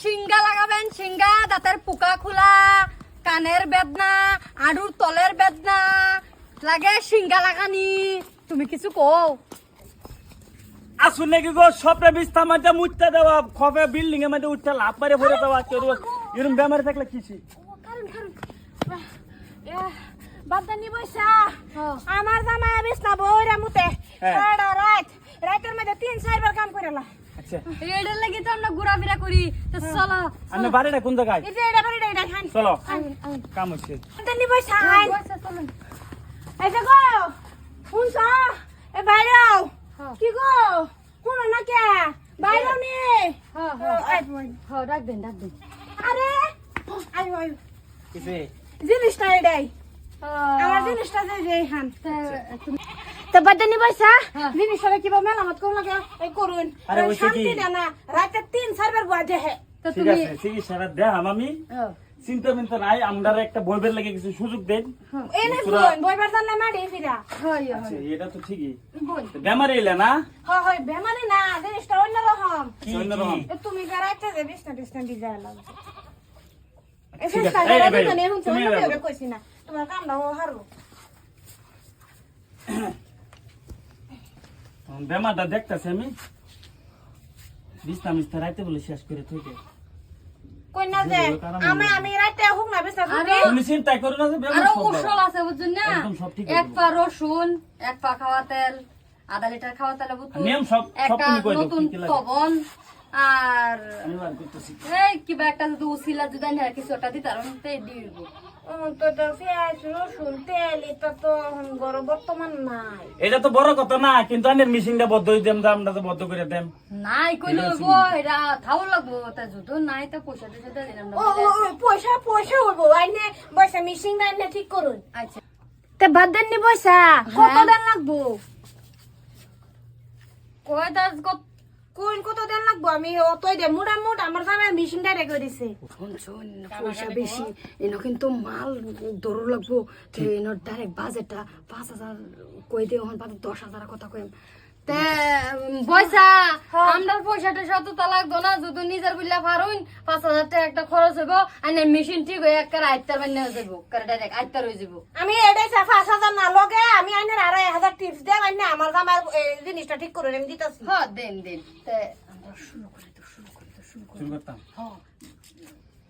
সিঙ্গা লাগাবেন, সিঙ্গা দাঁতের পোকা খোলা, কানের বেদনা, আড়ুর তলের বেদনা লাগে সিঙ্গা লাগানি। তুমি কিছু কও? আসুন নাকি গো সবটা বিস্তা মধ্যে মুছতে দেওয়া খবে বিল্ডিং এর মধ্যে উঠতে লাভ মারে ভরে দেওয়া এরকম বেমারে থাকলে কিছি বাদানি বইসা আমার জামাই বিছনা বইরা মুতে সারা রাতের মধ্যে 3-4 বার কাম করেলা। আচ্ছা এটার লাগি তো আমরা ঘোরাফেরা করি। তো চলো। আমি বাড়িটা কোন জায়গায়? এই যে এটা বাড়িটা এটা খান চলো কাম হচ্ছে। বাদানি বইসা আইন চলো। এই যে গো শুনছ এ বাইরেও কি গো কোন না কে বাইরেও নি ডাক দেন ডাক দেন। আরে আই আই কিসে জিনিসটা এটাই আমার জিনিসটা যে খান তো বাদানি বইসা জিনিসটা কিবা মেলামত করুন লাগে এই করুন আরে ওই শান্তি কি? দেনা রাতে 3-4 বার বুয়া দেহে তো ঠিক তুমি আছে চিকিৎসাটা দেখাম আমি চিন্তা মিন্তা নাই আমরা একটা বইবের লাগে কিছু সুযোগ দেন। এনে বোন বইবার জানলে মাডি ফিরা হয় আচ্ছা এটা তো ঠিকই বোন বেমারে এলে না হয় হয় বেমানে না জিনিসটা অন্যরকম অন্যরকম। তুমি গারাইতে যে বিছনা দি যায় লাগবে এই ঠিক আছে, ফেসটা এই, গারা এই, দিতে এই, নেই হুন তুমি তুমি এবার। কইছি না তোমার কামটা হারো বেমারটা দেখতেছি আমি বিস্তা মিস্তা রাইতে বলে শেষ করে থেকে কই না যে আমি রাতে হুক না বিছনা আরে তুমি চিন্তা করো না যে বেমার আরো সব উসল আছে বুঝছেন না? একদম সব ঠিক এক পা রসুন, এক পা খাওয়া তেল, আধা লিটার খাওয়া তেল বুঝতো, নিয়ম সব- সব একটা তুমি কই দাও, নতুন কি কি লাগে। কবন আর আমি বার করতেছি। এই কিবা একটা যদি উসিলা যদি না কিছু একটা দিতে আর দিব। তো তো পেঁয়াজ রসুন তেল এটা তো গরম বর্তমান নাই এটা তো বড় কথা না কিন্তু আনের মিশিংটা বদ্ধ হয়ে দেম আমরা তো বদ্ধ করে দেম। নাই কইলো গো এটা খাও লাগবো তা যদি নাই তা পয়সা দিতে দিলাম না। ও পয়সা পয়সা হইব আইনে বইসা মিশিং না আইনে ঠিক করুন আচ্ছা তে বাদ দেন নি পয়সা কত দেন লাগবো কয় দাস কোন কত দেন লাগবো আমি অতই দে মোটা মোট আমার জামাই মিশিং ডাইরেক্ট করে দিছে শুন পয়সা বেশি এনো কিন্তু মাল দৌড় লাগবো এনোর ডাইরেক্ট বাজেটটা 5,000 কই দিও হন 10,000 কথা কইম তে পয়সা আমরা পয়সাটা শত তা লাগতো না যদি নিজের বিল্লা পারুন 5,000 টাকা একটা খরচ হইব আইনে মেশিন ঠিক হয়ে এক করে আইতার বান্না হয়ে যাবো করে ডাইরেক্ট আইতার হয়ে যাবো আমি এটাই 5,000 না লগে আমি আইনের আরো 1,000 টিপস দেব আইনে আমার জামাই জিনিসটা ঠিক করে আমি দিতাছি হ্যাঁ দেন দেন তে আমরা শুরু করি শুরু করতাম।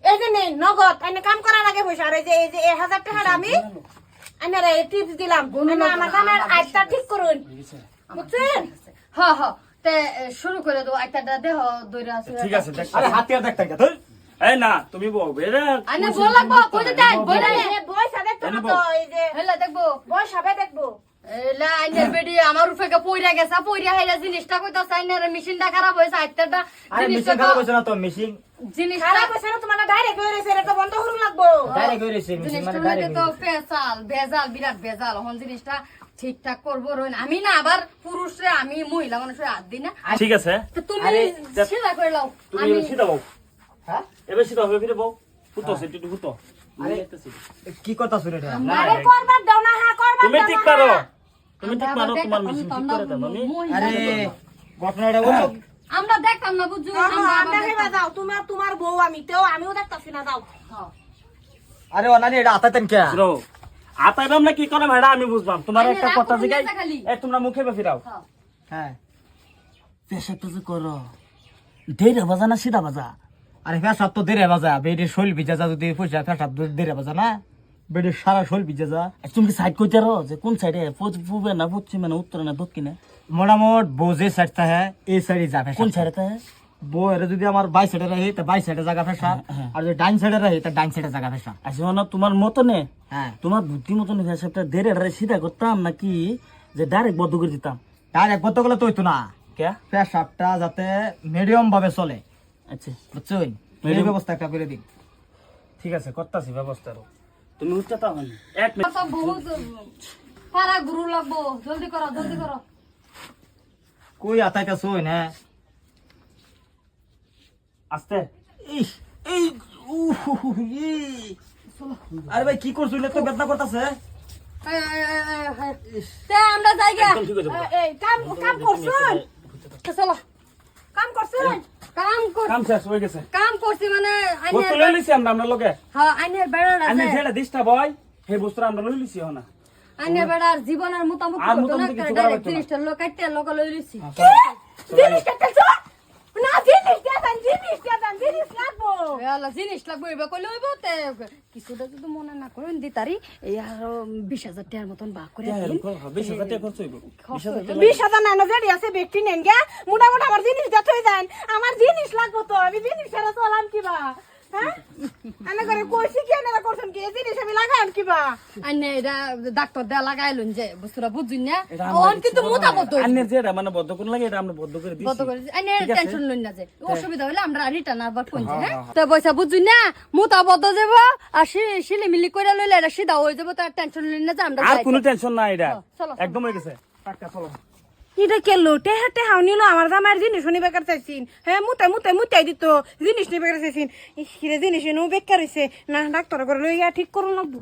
এই যে নেই নগদ আইনে কাম করার আগে পয়সা আর এই যে 1,000 টাকা আমি আইনের টিপস দিলাম আইনে আমার জামাই আইতা ঠিক করুন বুঝছেন হ্যাঁ হ্যাঁ তে শুরু করে দাও একটা দেহ দইরা আছে ঠিক আছে দেখ আরে হাতিয়ার দেখ তাই ধর এই না তুমি বউ এরা আইনে বল লাগবো কইতে দেন বইরা বয়সা দেখতো না তো এই যে হেলা দেখবো বয়সা দেখবো এলা আইনের বেডি আমার উপরে পইরা গেছে পইরা হেলা জিনিসটা কইতাছ আইনের মেশিনটা খারাপ হইছে আইতাটা আরে জিনিসটা মেশিন খারাপ হইছে না তো মেশিন জিনিসটা খারাপ হইছে না তোমার ডাইরেক্ট হয়ে গেছে এটা বন্ধ করুন লাগবো ডাইরেক্ট হইছে মেশিন জিনিসটা মানে মধ্যে ডাইরেক্ট তো ফেসাল ভেজাল বিরাট ভেজাল হন জিনিসটা ঠিকঠাক করবো রইন আমি না আবার পুরুষরে আমি মহিলা মানুষের হাত দিই না ঠিক আছে তো তুমি আরে, সিধা করে লাও তুমি আমি এবার সিধা বউ হ্যাঁ এবার সিধা হবে ফিরে বউ ফুটো সেটি ফুটো আরে, কি কথা শুনে এটা আরে করবার দাও না হ্যাঁ করবার তুমি দাও ঠিক না, পারো হ্যাঁ। তুমি ঠিক পারো তোমার মেশিন ঠিক করে দাও আমি আরে ঘটনাটা বলো আমরা দেখতাম না বুঝছো হ্যাঁ, আমরা হ্যাঁ, আবার দেখাইবা দেখতাম। যাও তোমার বউ আমিও দেখতাছি না যাও হ্যাঁ। আরে অনানি এটা আতাতেন কে বুঝলো আতাইবা আমরা কি করে ভাড়া আমি বুঝবাম তোমার আরে, একটা রাখো, কথা জিগাই নিচে খালি। এই তোমরা মুখে বা ফিরাও হ্যাঁ। হ্যাঁ পেশাটা যে করো ধীরে বাজা না সিধা বাজা আরে ফেসাব তো দেরে বাজা বেডে শৈল ভিজা যা যদি পয়সা ফেসাব দেরে বাজা না বেডে সারা শৈল ভিজা যা তুমি কি সাইড করতে রো যে কোন সাইডে পূবে না পশ্চিমে না উত্তরে না দক্ষিণে মোটামোট বউ যে সাইডটা হ্যাঁ এই সাইডে যা ফেসা কোন সাইডে বউ এর যদি আমার বাই সাইডে রাখি তা বাই সাইডে জায়গা ফেসা আর যদি ডাইন সাইডে রাখি তা ডাইন সাইডে জায়গা ফেসা আসলে না তোমার মতনে হ্যাঁ তোমার বুদ্ধি মতন হিসাবটা ধীরে ধীরে সিধা করতাম নাকি যে ডাইরেক্ট বদ্ধ করে দিতাম ডাইরেক্ট বলতে গেলে তো হইতো না কে ফেসাবটা যাতে মিডিয়াম ভাবে চলে আচ্ছা বুঝছেন এই Medium- ব্যবস্থা একটা করে দিন ঠিক আছে করতাছি ব্যবস্থা তুমি উঠতে তাও না এক মিনিট তো বহুত পারা গুরু লাগবো জলদি করো জলদি করো কই আতাইটা সই না আস্তে ইস এই উহ আরে ভাই কি করছিস তো বেদনা করতেছে তে আমরা যাই গা একদম ঠিক আছে এই কাম করছুন চলো কাম করছুন কাম কর কাম শেষ হয়ে গেছে কাম করছি মানে বস্তু লই লিছি আমরা লগে হ্যাঁ আইনের বেড়ার আমি আছে যেটা দিস্তা বয় সেই বস্তু আমরা লই লিছি না আইনের বেড়ার জীবনের মোটামুটি আর ঘটনা মোটামুটি কিছু একটা করা ডাইরেক্ট হইতো না। 30টা লোক কাটতে লোক লই লিছি জিনিস কাটতেছ না জিনিস লাগবো আল্লাহ জিনিস লাগবে এবার কইলে হইব তে কিছুটা যদি মনে না করেন দিতারি এই আর 20,000 টাকার মতন ভাগ করে দিন 20,000 টাকা খরচ হইব 20,000 না যেটি আছে ব্যক্তি নেন গে মোটামুটি আমার জিনিস যত হয়ে যায় আমার জিনিস লাগবো তো আমি জিনিস ছাড়া চলাম কিবা হ্যাঁ আমি করে কইছি কি না করছেন কি এই জিনিস আমি লাগাম কিবা আইনে এটা ডাক্তার দেয়া লাগাইলুন যে বস্তুটা বুঝুন না অন কিন্তু মোটামুটি আন্নের যেটা মানে বদ্ধ কোন লাগে এটা আমরা বদ্ধ করে দিছি কত করে আইনে টেনশন লইন না যে অসুবিধা হইলে আমরা রিটার্ন আবার ফোন হ্যাঁ তো পয়সা বুঝুন না মোটাবদ্ধ যাব আর শিলি মিলি কইরা লইলে এটা সিধা হয়ে যাব তো টেনশন লইন না যে আমরা আর যাই কোনো টেনশন নাই এটা চলো, একদম হয়ে গেছে টাকা চলো এটা কে লোটে হাতে হাউনিলো আমার জামার জিনিস শুনি বেকার চাইছিন হ্যাঁ মুতাই দিত জিনিস নিয়ে বেকার চাইছিন ইস কিরে জিনিস নো বেকার হইছে না ডাক্তার করে লইয়া ঠিক করুন লাগবো